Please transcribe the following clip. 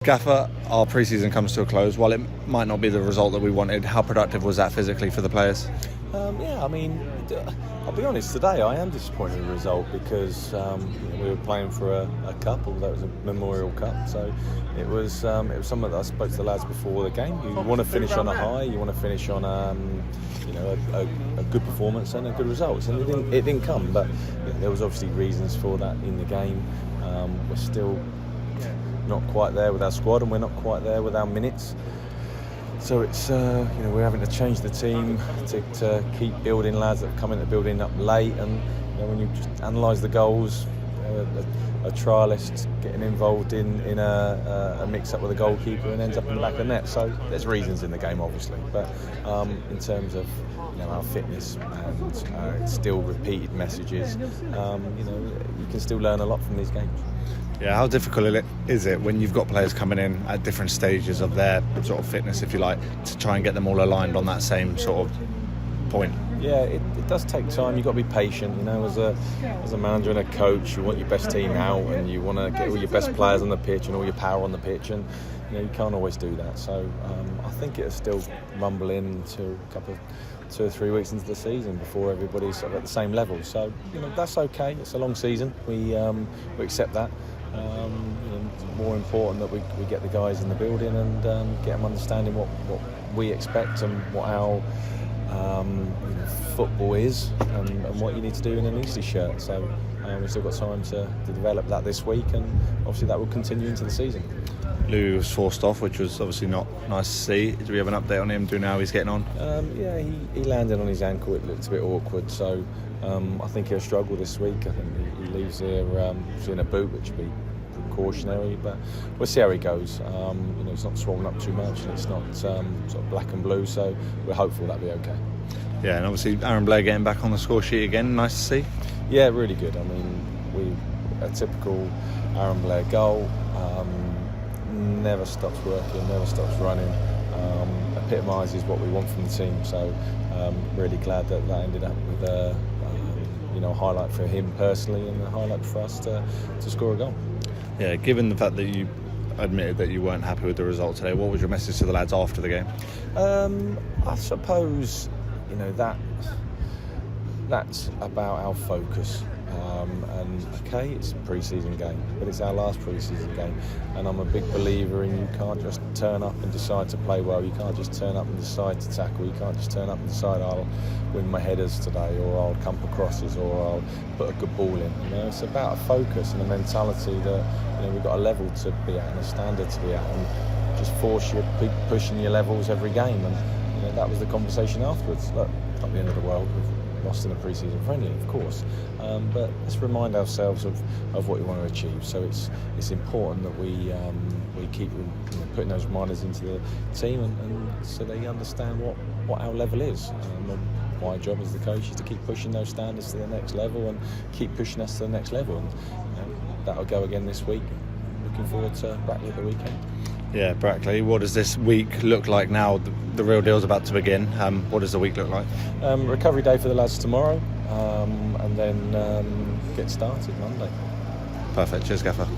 Gaffer, our pre-season comes to a close. While it might not be the result that we wanted, how productive was that physically for the players? I mean, I'll be honest, today I am disappointed with the result because we were playing for a cup, although it was a Memorial Cup, so it was something that I spoke to the lads before the game. You want to finish on a high, you want to finish on a good performance and a good result, and it didn't come, but there was obviously reasons for that in the game. We're still not quite there with our squad, and we're not quite there with our minutes. So it's we're having to change the team to keep building lads that have come into building up late, and when you just analyse the goals, a trialist getting involved in a mix-up with a goalkeeper and ends up in the back of the net. So there's reasons in the game, obviously, but in terms of our fitness and still repeated messages, you can still learn a lot from these games. Yeah, how difficult is it when you've got players coming in at different stages of their sort of fitness, if you like, to try and get them all aligned on that same sort of point? Yeah, it does take time. You've got to be patient. As a manager and a coach, you want your best team out, and you want to get all your best players on the pitch and all your power on the pitch, and you can't always do that. So I think it'll still rumble into a couple of 2 or 3 weeks into the season before everybody's sort of at the same level. So that's okay. It's a long season. We accept that. It's more important that we get the guys in the building and get them understanding what we expect and what our football is and what you need to do in an Eastleigh shirt. So we've still got time to develop that this week, and obviously that will continue into the season. Lou was forced off, which was obviously not nice to see. Do we have an update on him? Do we know how he's getting on? He landed on his ankle. It looked a bit awkward, so I think he'll struggle this week. I think he leaves here in a boot, which will be precautionary, but we'll see how he goes. It's not swollen up too much, and it's not sort of black and blue, so we're hopeful that'll be okay. Yeah, and obviously Aaron Blair getting back on the score sheet again. Nice to see. Yeah, really good. I mean, a typical Aaron Blair goal. Never stops working, never stops running. Epitomises what we want from the team. So really glad that ended up with a highlight for him personally and a highlight for us to score a goal. Yeah, given the fact that you admitted that you weren't happy with the result today, what was your message to the lads after the game? I suppose that's about our focus. It's a pre-season game, but it's our last pre-season game, and I'm a big believer in you can't just turn up and decide to play well. You can't just turn up and decide to tackle. You can't just turn up and decide I'll win my headers today, or I'll come for crosses, or I'll put a good ball in. It's about a focus and a mentality that we've got a level to be at and a standard to be at, and just force you pushing your levels every game. And that was the conversation afterwards. Look, not the end of the world. We've lost in a pre-season friendly, of course, but let's remind ourselves of what we want to achieve. So it's important that we keep putting those reminders into the team, and so they understand what our level is. My job as the coach is to keep pushing those standards to the next level and keep pushing us to the next level, and that'll go again this week. Looking forward to Brackley at the weekend. Yeah, Brackley, what does this week look like now? The real deal's about to begin. What does the week look like? Recovery day for the lads tomorrow, and then get started Monday. Perfect. Cheers, Gaffer.